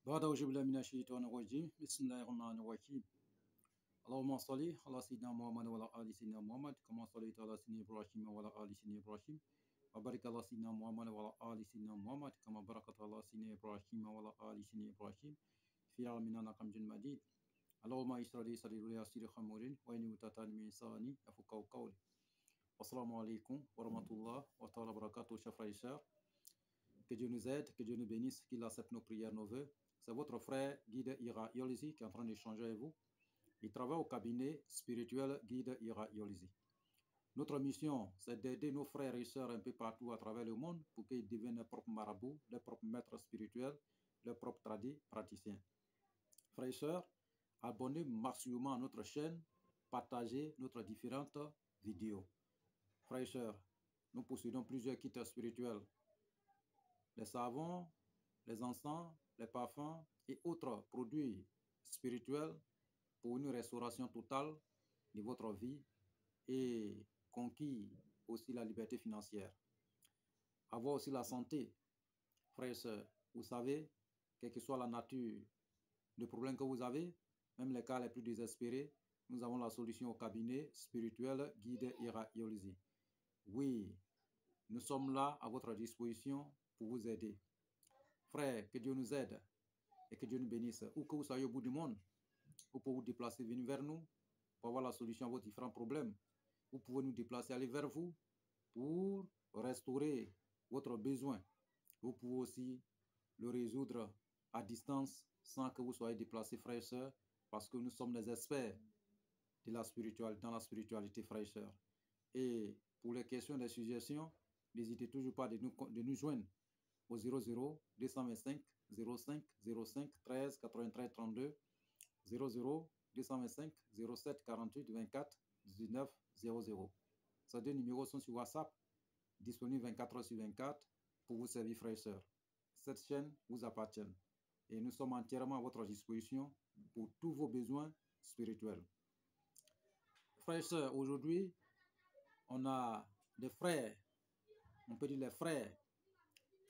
بعد أعوذ بالله من الشيطان الرجيم بسم الله الرحمن الرحيم اللهم صل على سيدنا محمد وعلى آل سيدنا محمد كما صليت على سيدنا إبراهيم وعلى آل سيدنا إبراهيم وبارك على سيدنا محمد وعلى آل سيدنا محمد كما باركت على سيدنا إبراهيم وعلى آل سيدنا إبراهيم في العالمين إنك حميد مجيد اللهم اشرح لي صدري ويسر لي أمري واحلل عقدة من لساني يفقهوا قولي. Assalamu alaikum wa rahmatullah wa ta'ala barakatuh, chers frères et sœurs. Que Dieu nous aide, que Dieu nous bénisse, qu'il accepte nos prières, nos vœux. C'est votre frère Guide Ira Yolizi qui est en train d'échanger avec vous. Il travaille au cabinet spirituel Guide Ira Yolizi. Notre mission, c'est d'aider nos frères et sœurs un peu partout à travers le monde pour qu'ils deviennent leurs propres marabouts, leurs propres maîtres spirituels, leurs propres praticiens. Frères et sœurs, abonnez-vous massivement à notre chaîne, partagez notre différentes vidéos. Frères et sœurs, nous possédons plusieurs kits spirituels. Les savons, les encens, les parfums et autres produits spirituels pour une restauration totale de votre vie et conquis aussi la liberté financière. Avoir aussi la santé. Frères et sœurs, vous savez, quelle que soit la nature de problème que vous avez, même les cas les plus désespérés, nous avons la solution au cabinet spirituel Guide Ira Yolizi. Oui, nous sommes là à votre disposition pour vous aider. Frères, que Dieu nous aide et que Dieu nous bénisse. Où que vous soyez au bout du monde, vous pouvez vous déplacer, venir vers nous pour avoir la solution à vos différents problèmes. Vous pouvez nous déplacer, aller vers vous pour restaurer votre besoin. Vous pouvez aussi le résoudre à distance sans que vous soyez déplacés, frères et sœurs, parce que nous sommes des experts de la spiritualité, dans la spiritualité, frères et sœurs. Et pour les questions des suggestions, n'hésitez toujours pas de nous joindre au 00 225 05 05 13 93 32 00 225 07 48 24 19 00. Ces deux numéros sont sur WhatsApp, disponibles 24 heures sur 24 pour vous servir, frères et sœurs. Cette chaîne vous appartient et nous sommes entièrement à votre disposition pour tous vos besoins spirituels. Frères et sœurs, aujourd'hui, on a des frères, on peut dire les frères,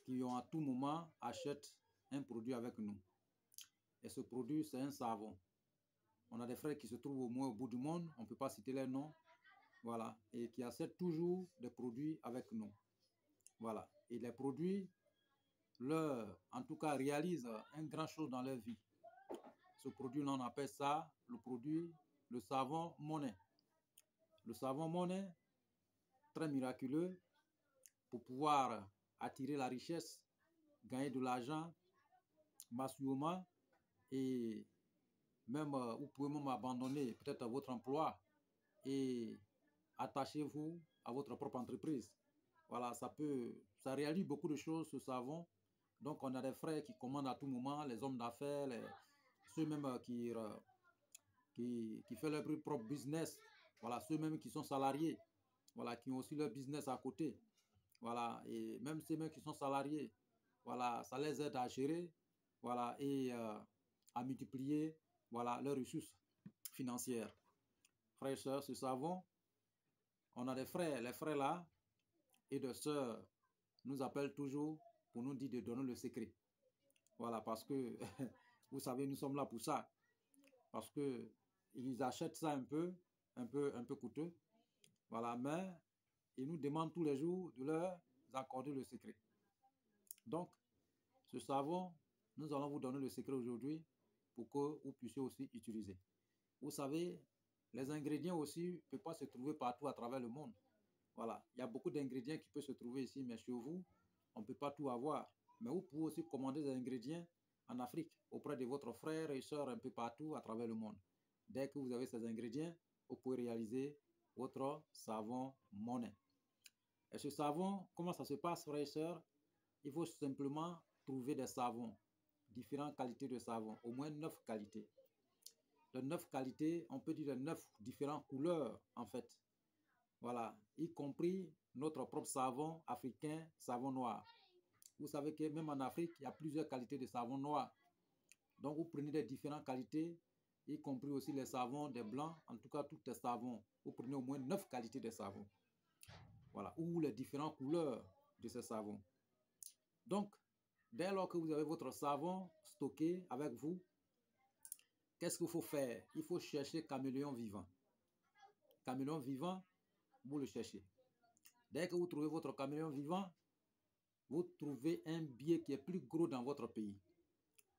qui ont à tout moment achètent un produit avec nous. Et ce produit, c'est un savon. On a des frères qui se trouvent au moins au bout du monde, on ne peut pas citer leurs noms, voilà, et qui achètent toujours des produits avec nous. Voilà, et les produits, en tout cas, réalisent un grand chose dans leur vie. Ce produit-là, on appelle ça le savon monnaie. Le savon monnaie, très miraculeux, pour pouvoir attirer la richesse, gagner de l'argent massivement, et même vous pouvez même abandonner peut-être votre emploi et attachez-vous à votre propre entreprise. Voilà, ça réalise beaucoup de choses, ce savon. Donc on a des frères qui commandent à tout moment, les hommes d'affaires, ceux même qui font leur propre business, voilà, ceux même qui sont salariés, voilà, qui ont aussi leur business à côté. Voilà, et même ceux mêmes qui sont salariés, voilà, ça les aide à gérer, voilà, et à multiplier, voilà, leurs ressources financières. Frères et sœurs, ce savon, on a des frères, les frères là, et des sœurs nous appellent toujours pour nous dire de donner le secret. Voilà, parce que, vous savez, nous sommes là pour ça. Parce que ils achètent ça un peu coûteux. Voilà, mais ils nous demandent tous les jours de leur accorder le secret. Donc, ce savon, nous allons vous donner le secret aujourd'hui pour que vous puissiez aussi utiliser. Vous savez, les ingrédients aussi ne peuvent pas se trouver partout à travers le monde. Voilà, il y a beaucoup d'ingrédients qui peuvent se trouver ici, mais chez vous, on ne peut pas tout avoir. Mais vous pouvez aussi commander des ingrédients en Afrique, auprès de votre frère et soeur un peu partout à travers le monde. Dès que vous avez ces ingrédients, vous pouvez réaliser votre savon monnaie. Et ce savon, comment ça se passe, frères et sœurs? Il faut simplement trouver des savons, différentes qualités de savon, au moins 9 qualités. De 9 qualités, on peut dire de 9 différentes couleurs, en fait. Voilà, y compris notre propre savon africain, savon noir. Vous savez que même en Afrique, il y a plusieurs qualités de savon noir. Donc, vous prenez des différentes qualités, y compris aussi les savons des blancs, en tout cas, tous les savons. Vous prenez au moins 9 qualités de savon. Voilà, ou les différentes couleurs de ces savons. Donc, dès lors que vous avez votre savon stocker avec vous, qu'est-ce qu'il faut faire? Il faut chercher caméléon vivant. Caméléon vivant, vous le cherchez. Dès que vous trouvez votre caméléon vivant, vous trouvez un billet qui est plus gros dans votre pays.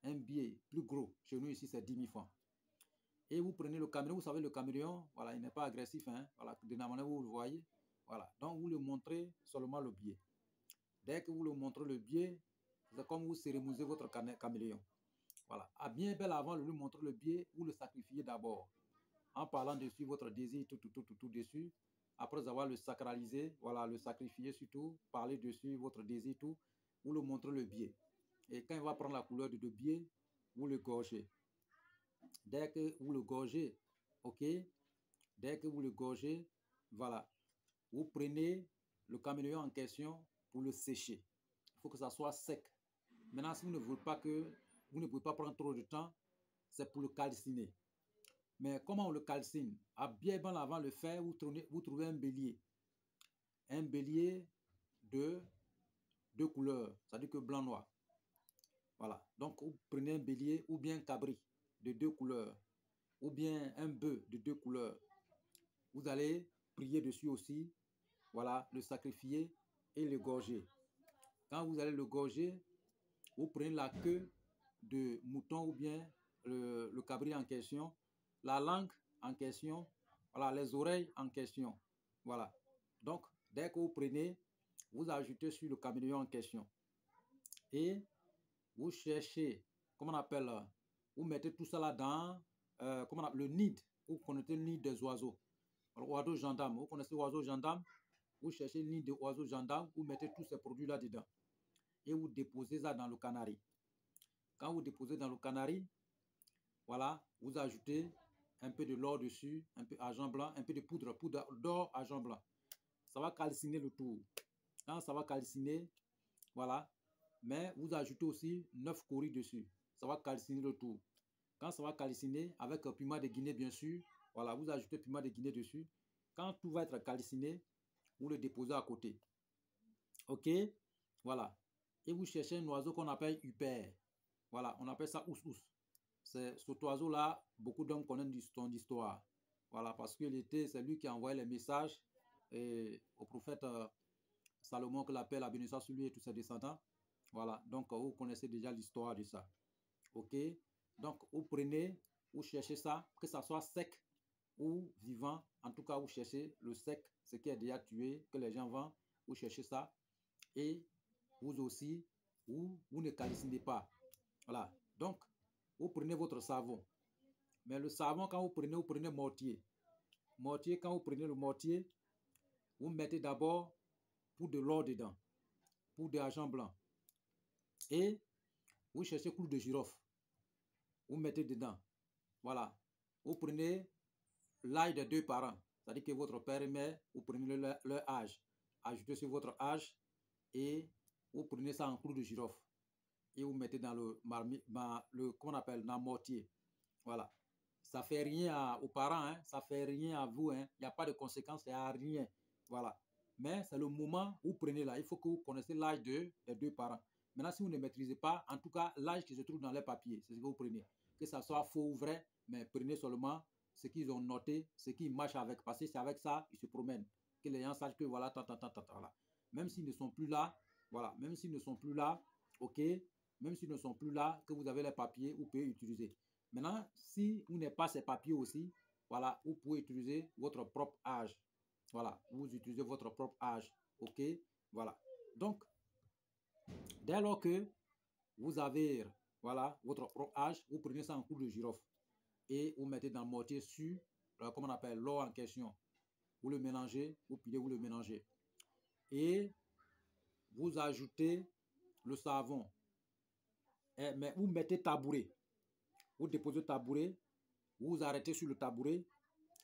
Un billet plus gros. Chez nous ici, c'est 10 000 francs. Et vous prenez le caméléon, vous savez, le caméléon, voilà, il n'est pas agressif, hein, voilà, de la manière où vous le voyez. Voilà, donc vous le montrez seulement le billet. Dès que vous le montrez le billet, c'est comme vous cérémonisez votre caméléon. Voilà, à bien bel avant de lui montrer le billet, vous le sacrifiez d'abord. En parlant dessus votre désir, tout dessus. Après avoir le sacralisé, voilà, le sacrifier surtout, parler dessus votre désir, tout, vous le montrez le billet. Et quand il va prendre la couleur de billet, vous le gorgez. Dès que vous le gorgez, ok, dès que vous le gorgez, voilà, vous prenez le caméléon en question pour le sécher. Il faut que ça soit sec. Maintenant, si vous ne voulez pas que, vous ne pouvez pas prendre trop de temps, c'est pour le calciner. Mais comment on le calcine? À bien avant le faire, vous trouvez un bélier. Un bélier de deux couleurs, c'est-à-dire que blanc-noir. Voilà. Donc, vous prenez un bélier ou bien un cabri de deux couleurs, ou bien un bœuf de deux couleurs. Vous allez prier dessus aussi, voilà, le sacrifier et le gorger. Quand vous allez le gorger, vous prenez la queue de mouton ou bien le cabri en question, la langue en question, voilà, les oreilles en question. Voilà. Donc, dès que vous prenez, vous ajoutez sur le caméléon en question. Et vous cherchez, comment on appelle, vous mettez tout ça là dans comment on appelle, le nid. Vous connaissez le nid des oiseaux. Oiseau gendarme, vous connaissez l'oiseau gendarme? Vous cherchez le nid de oiseau gendarme, vous mettez tous ces produits là dedans. Et vous déposez ça dans le canari. Quand vous déposez dans le canari, voilà, vous ajoutez un peu de l'or dessus, un peu argent blanc, un peu de poudre d'or, argent blanc. Ça va calciner le tout. Quand ça va calciner, voilà, mais vous ajoutez aussi 9 coris dessus. Ça va calciner le tout. Quand ça va calciner, avec piment de Guinée, bien sûr, voilà, vous ajoutez piment de Guinée dessus. Quand tout va être calciné, vous le déposez à côté. Ok? Voilà. Et vous cherchez un oiseau qu'on appelle huppère. Voilà, on appelle ça ous-ous. C'est cet oiseau-là, beaucoup d'hommes connaissent son histoire. Voilà, parce que c'est lui qui a envoyé les messages au prophète Salomon, que la paix, la bénédiction sur lui et tous ses descendants. Voilà, donc vous connaissez déjà l'histoire de ça. Ok, donc vous prenez, vous cherchez ça, que ça soit sec ou vivant. En tout cas, vous cherchez le sec, ce qui est déjà tué, que les gens vendent. Vous cherchez ça. Et vous aussi, vous ne calcinez pas. Voilà, donc vous prenez votre savon. Mais le savon, quand vous prenez mortier. Mortier, quand vous prenez le mortier, vous mettez d'abord pour de l'or dedans, pour de l'argent blanc. Et vous cherchez clou de girofle. Vous mettez dedans. Voilà. Vous prenez l'âge des deux parents. C'est-à-dire que votre père et mère, vous prenez leur âge. Ajoutez sur votre âge et vous prenez ça en clou de girofle. Et vous mettez dans comment on appelle, dans le mortier. Voilà. Ça fait rien aux parents, hein? Ça fait rien à vous. Hein? Il n'y a pas de conséquences, il n'y a rien. Voilà. Mais c'est le moment où vous prenez là. Il faut que vous connaissiez l'âge des deux parents. Maintenant, si vous ne maîtrisez pas, en tout cas, l'âge qui se trouve dans les papiers, c'est ce que vous prenez. Que ça soit faux ou vrai, mais prenez seulement ce qu'ils ont noté, ce qui marche avec. Parce que c'est avec ça, ils se promènent. Que les gens sachent que voilà, voilà. Même s'ils ne sont plus là, voilà. Même s'ils ne sont plus là, ok. Même s'ils ne sont plus là, que vous avez les papiers, vous pouvez utiliser. Maintenant, si vous n'avez pas ces papiers aussi, voilà, vous pouvez utiliser votre propre âge. Voilà, vous utilisez votre propre âge. Ok, voilà. Donc, dès lors que vous avez, voilà, votre propre âge, vous prenez ça en clou de girofle et vous mettez dans le mortier sur, comment on appelle, l'or en question. Vous le mélangez, vous pilez, vous le mélangez. Et vous ajoutez le savon. Mais vous mettez tabouret. Vous déposez le tabouret, vous vous arrêtez sur le tabouret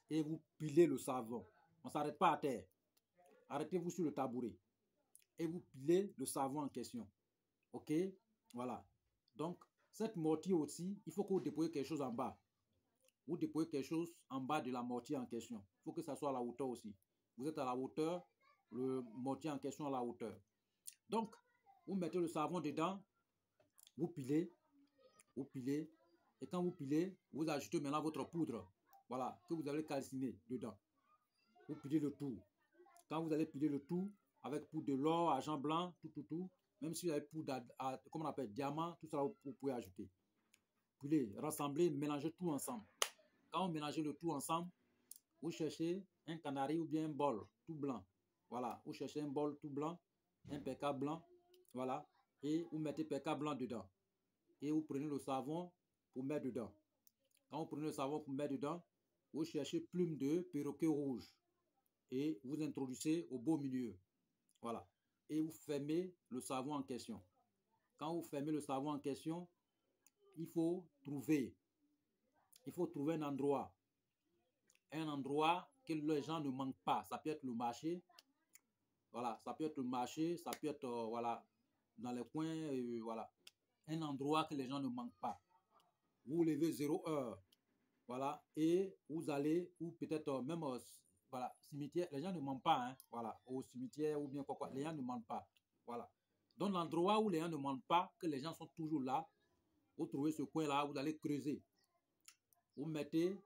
et vous pilez le savon. On ne s'arrête pas à terre. Arrêtez-vous sur le tabouret et vous pilez le savon en question. Ok? Voilà. Donc, cette mortier aussi, il faut que vous déposiez quelque chose en bas. Vous déposez quelque chose en bas de la mortier en question. Il faut que ça soit à la hauteur aussi. Vous êtes à la hauteur, le mortier en question à la hauteur. Donc, vous mettez le savon dedans, vous pilez. Vous pilez. Et quand vous pilez, vous ajoutez maintenant votre poudre. Voilà, que vous allez calciner dedans. Vous pilez le tout. Quand vous allez piler le tout, avec poudre de l'or, argent blanc, tout, même si vous avez poudre comme on appelle, diamant, tout ça, vous pouvez ajouter. Pilez, rassembler, mélangez tout ensemble. Quand vous mélangez le tout ensemble, vous cherchez un canari ou bien un bol tout blanc. Voilà, vous cherchez un bol tout blanc, un PK blanc, voilà, et vous mettez PK blanc dedans. Et vous prenez le savon pour mettre dedans. Quand vous prenez le savon pour mettre dedans, vous cherchez plume de perroquet rouge et vous introduisez au beau milieu. Voilà. Et vous fermez le savon en question. Quand vous fermez le savon en question, il faut trouver un endroit que les gens ne manquent pas. Ça peut être le marché. Voilà, ça peut être le marché, ça peut être voilà, dans les coins, voilà. Un endroit que les gens ne manquent pas. Vous levez 0 heure. Voilà, et vous allez, ou peut-être même voilà, cimetière, les gens ne mentent pas, hein, voilà, au cimetière ou bien quoi, les gens ne mentent pas, voilà. Donc l'endroit où les gens ne mentent pas, que les gens sont toujours là, vous trouvez ce coin-là, vous allez creuser. Vous mettez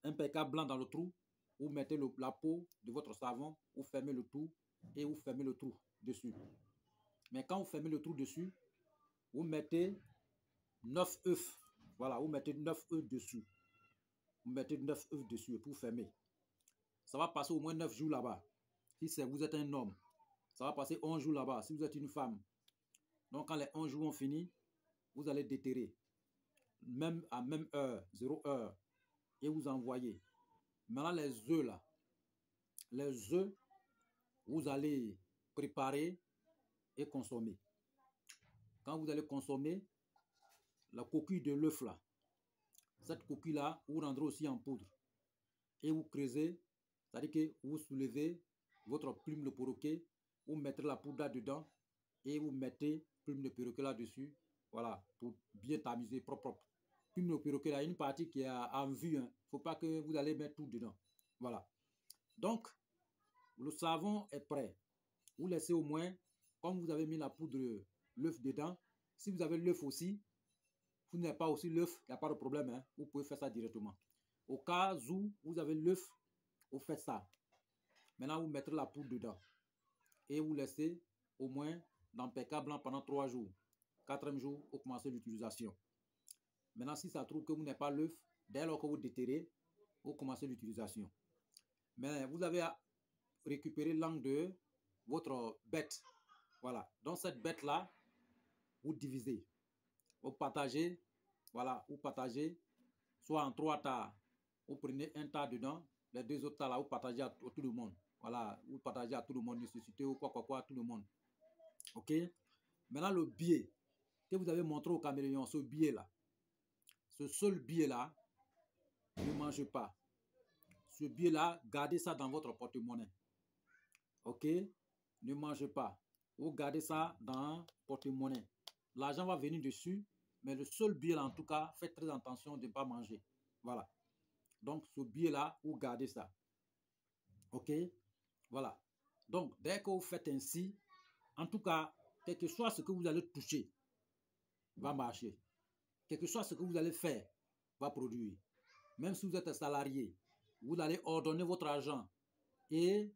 un PK blanc dans le trou, vous mettez la peau de votre savon, vous fermez le tout et vous fermez le trou dessus. Mais quand vous fermez le trou dessus, vous mettez 9 œufs, voilà, vous mettez 9 œufs dessus. Vous mettez 9 œufs dessus pour fermer. Ça va passer au moins 9 jours là-bas. Si vous êtes un homme, ça va passer 11 jours là-bas. Si vous êtes une femme, donc quand les 11 jours ont fini, vous allez déterrer. Même à même heure, 0 heure, et vous envoyez. Maintenant les œufs là, les œufs, vous allez préparer et consommer. Quand vous allez consommer, la coquille de l'œuf là, cette coquille là, vous rendrez aussi en poudre. Et vous creusez, c'est-à-dire que vous soulevez votre plume de perroquet, vous mettez la poudre dedans et vous mettez plume de perroquet là-dessus, voilà, pour bien tamiser, propre. Plume de perroquet là, une partie qui est en vue, hein. Faut pas que vous allez mettre tout dedans, voilà. Donc, le savon est prêt. Vous laissez au moins, comme vous avez mis la poudre, l'œuf dedans, si vous avez l'œuf aussi, vous n'avez pas aussi l'œuf, il n'y a pas de problème, hein. Vous pouvez faire ça directement. Au cas où vous avez l'œuf, vous faites ça. Maintenant, vous mettez la poudre dedans et vous laissez au moins dans PK blanc pendant 3 jours. 4e jour, vous commencez l'utilisation. Maintenant, si ça trouve que vous n'avez pas l'œuf, dès lors que vous déterrez, vous commencez l'utilisation. Mais vous avez à récupérer l'angle de votre bête. Voilà. Donc, cette bête-là, vous divisez. Vous partagez, voilà, vous partagez soit en 3 tas. Vous prenez un tas dedans, les 2 autres tas là, vous partagez à tout le monde. Voilà, vous partagez à tout le monde, nécessité ou quoi, tout le monde. Ok? Maintenant, le billet que vous avez montré au caméléon, ce billet-là, ce seul billet-là, ne mangez pas. Ce billet-là, gardez ça dans votre porte-monnaie. Ok? Ne mangez pas. Vous gardez ça dans le porte-monnaie. L'argent va venir dessus, mais le seul billet-là, en tout cas, faites très attention de ne pas manger. Voilà. Donc, ce billet-là, vous gardez ça. Ok? Voilà. Donc, dès que vous faites ainsi, en tout cas, quel que soit ce que vous allez toucher, va marcher. Quel que soit ce que vous allez faire, va produire. Même si vous êtes un salarié, vous allez ordonner votre argent et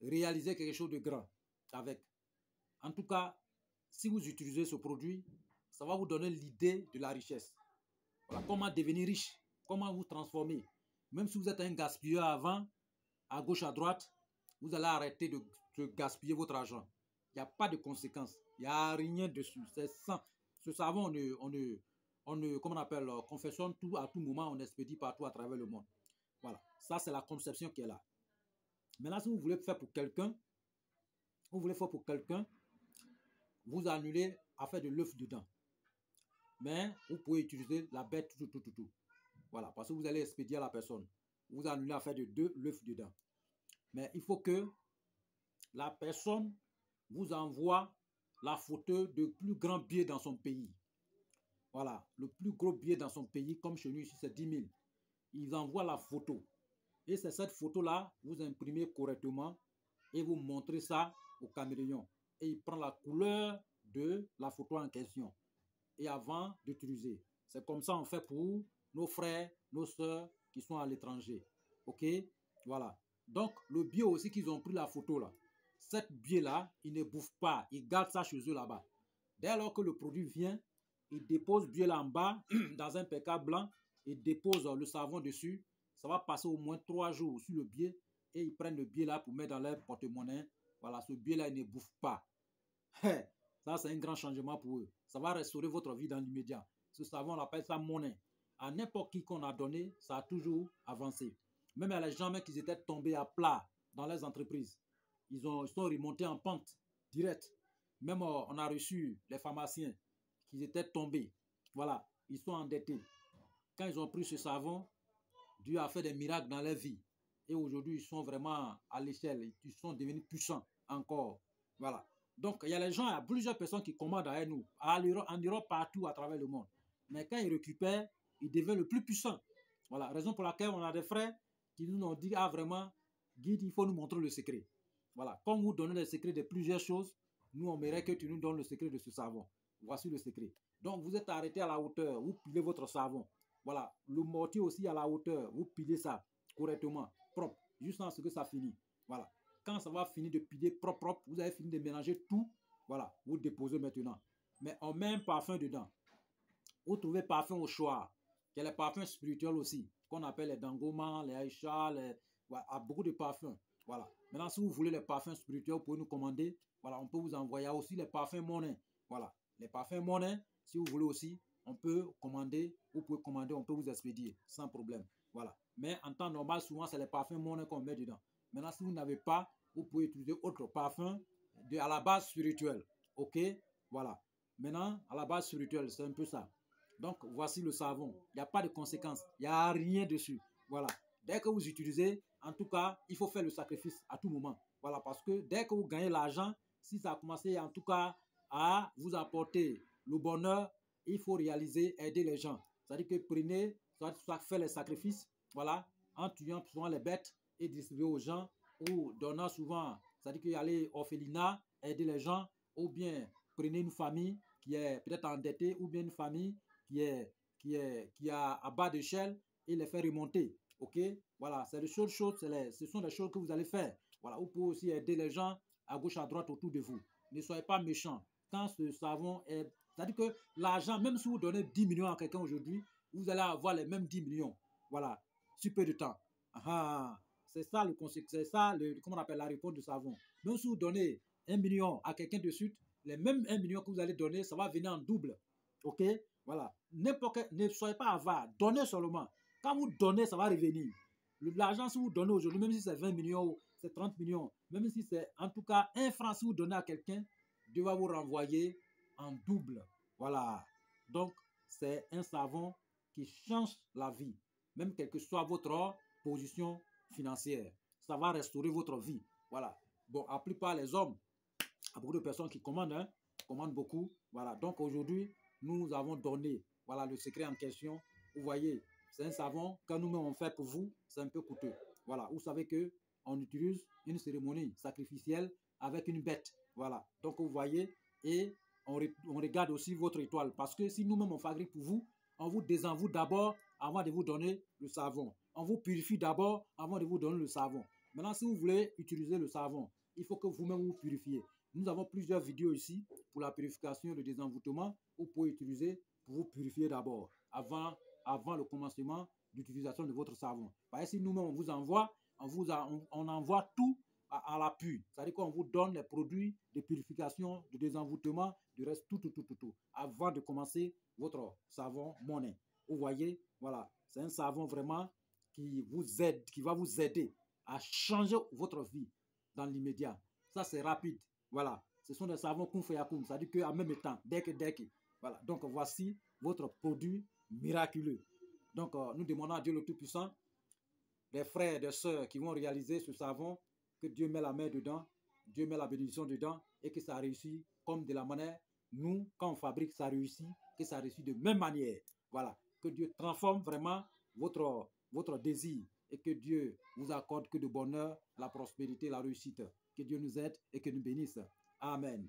réaliser quelque chose de grand avec. En tout cas, si vous utilisez ce produit, ça va vous donner l'idée de la richesse. Voilà, comment devenir riche, comment vous transformer. Même si vous êtes un gaspilleur avant, à gauche, à droite, vous allez arrêter de gaspiller votre argent. Il n'y a pas de conséquences. Il n'y a rien dessus. C'est sans. Ce savon, comment on appelle, confectionne tout à tout moment, on expédie partout à travers le monde. Voilà. Ça, c'est la conception qui est là. Maintenant, si vous voulez faire pour quelqu'un, vous annulez à faire de l'œuf dedans. Mais vous pouvez utiliser la bête tout. Voilà. Parce que vous allez expédier à la personne. Vous annulez à faire de 2 l'œuf dedans. Mais il faut que la personne vous envoie la photo de plus grand billet dans son pays. Voilà, le plus gros billet dans son pays, comme chez nous ici, c'est 10 000. Ils envoient la photo. Et c'est cette photo-là, vous imprimez correctement et vous montrez ça au caméléon. Et il prend la couleur de la photo en question. et avant d'utiliser. C'est comme ça on fait pour nos frères, nos soeurs qui sont à l'étranger. OK? Voilà. Donc, le bio aussi qu'ils ont pris la photo là, cette biais-là, ils ne bouffent pas. Ils gardent ça chez eux là-bas. Dès lors que le produit vient, ils déposent biais là en bas, dans un PK blanc, ils déposent le savon dessus. Ça va passer au moins 3 jours sur le biais et ils prennent le biais là pour mettre dans leur porte-monnaie. Voilà, ce biais là, ils ne bouffent pas. Ça, c'est un grand changement pour eux. Ça va restaurer votre vie dans l'immédiat. Ce savon, on appelle ça monnaie. À n'importe qui qu'on a donné, ça a toujours avancé. Même à les gens qui étaient tombés à plat dans les entreprises, ils sont remontés en pente directe. Même on a reçu les pharmaciens qui étaient tombés. Voilà, ils sont endettés. Quand ils ont pris ce savon, Dieu a fait des miracles dans leur vie. Et aujourd'hui, ils sont vraiment à l'échelle. Ils sont devenus puissants encore. Voilà. Donc, il y a les gens, il y a plusieurs personnes qui commandent avec nous, en Europe, partout à travers le monde. Mais quand ils récupèrent, ils deviennent le plus puissant. Voilà, raison pour laquelle on a des frères qui nous ont dit, ah vraiment, guide, il faut nous montrer le secret. Voilà, comme vous donnez le secret de plusieurs choses, nous on aimerait que tu nous donnes le secret de ce savon. Voici le secret. Donc, vous êtes arrêté à la hauteur, vous pilez votre savon. Voilà, le mortier aussi à la hauteur, vous pilez ça correctement, propre, jusqu'à ce que ça finisse. Voilà. Quand ça va finir de piler propre, vous avez fini de mélanger tout. Voilà, vous déposez maintenant. Mais on met un parfum dedans. Vous trouvez parfum au choix. Il y a les parfums spirituels aussi, qu'on appelle les Dangoma, les Aïcha, voilà, beaucoup de parfums. Voilà. Maintenant, si vous voulez les parfums spirituels, vous pouvez nous commander. Voilà, on peut vous envoyer aussi les parfums monnaie. Voilà, les parfums monnaie, si vous voulez aussi, on peut commander, vous pouvez commander, on peut vous expédier sans problème. Voilà. Mais en temps normal, souvent, c'est les parfums monnaie qu'on met dedans. Maintenant, si vous n'avez pas, vous pouvez utiliser autre parfum à la base spirituelle. OK? Voilà. Maintenant, à la base spirituelle, c'est un peu ça. Donc, voici le savon. Il n'y a pas de conséquences. Il n'y a rien dessus. Voilà. Dès que vous utilisez, en tout cas, il faut faire le sacrifice à tout moment. Voilà, parce que dès que vous gagnez l'argent, si ça a commencé en tout cas à vous apporter le bonheur, il faut réaliser, aider les gens. C'est-à-dire que prenez, soit faire les sacrifices, voilà, en tuant souvent les bêtes et distribuer aux gens, ou donnant souvent, c'est-à-dire qu'il y a les orphelinats, aider les gens, ou bien prenez une famille qui est peut-être endettée, ou bien une famille qui a à bas d'échelle et les faire remonter. OK? Voilà, c'est les choses, ce sont les choses que vous allez faire. Voilà, vous pouvez aussi aider les gens à gauche, à droite autour de vous. Ne soyez pas méchants. Quand ce savon est... C'est-à-dire que l'argent, même si vous donnez 10 millions à quelqu'un aujourd'hui, vous allez avoir les mêmes 10 millions. Voilà, sur peu de temps. C'est ça comment on appelle la réponse du savon. Même si vous donnez 1 million à quelqu'un de suite, les mêmes 1 million que vous allez donner, ça va venir en double. OK? Voilà. Ne soyez pas avare. Donnez seulement. Quand vous donnez, ça va revenir. L'argent, si vous donnez aujourd'hui, même si c'est 20 millions ou c'est 30 millions, même si c'est en tout cas 1 franc, si vous donnez à quelqu'un, Dieu va vous renvoyer en double. Voilà. Donc, c'est un savon qui change la vie, même quelle que soit votre position financière. Ça va restaurer votre vie. Voilà. Bon, à plupart les hommes, à beaucoup de personnes qui commandent, commandent beaucoup. Voilà. Donc, aujourd'hui, nous avons donné, voilà, le secret en question. Vous voyez, c'est un savon que nous-mêmes on fait pour vous, c'est un peu coûteux. Voilà, vous savez que on utilise une cérémonie sacrificielle avec une bête. Voilà, donc vous voyez, et on regarde aussi votre étoile. Parce que si nous-mêmes on fabrique pour vous, on vous désenvoûte d'abord avant de vous donner le savon. On vous purifie d'abord avant de vous donner le savon. Maintenant, si vous voulez utiliser le savon, il faut que vous-même vous purifiez. Nous avons plusieurs vidéos ici pour la purification et le désenvoûtement. Vous pouvez utiliser pour vous purifier d'abord, avant le commencement d'utilisation de votre savon. Parce que si nous-mêmes on vous envoie, on envoie tout à l'appui. C'est-à-dire qu'on vous donne les produits de purification, de désenvoûtement, du reste, tout, avant de commencer votre savon monnaie. Vous voyez, voilà, c'est un savon vraiment qui vous aide, qui va vous aider à changer votre vie dans l'immédiat. Ça, c'est rapide. Voilà, ce sont des savons kun fayakoum, c'est-à-dire qu'en même temps, dès que. Voilà, donc voici votre produit miraculeux. Donc, nous demandons à Dieu le Tout-Puissant, des frères et des sœurs qui vont réaliser ce savon, que Dieu met la main dedans, Dieu met la bénédiction dedans et que ça réussit comme de la manière, nous, quand on fabrique, ça réussit, que ça réussit de même manière. Voilà, que Dieu transforme vraiment votre désir et que Dieu vous accorde que de bonheur, la prospérité, la réussite. Que Dieu nous aide et que nous bénisse. Amen.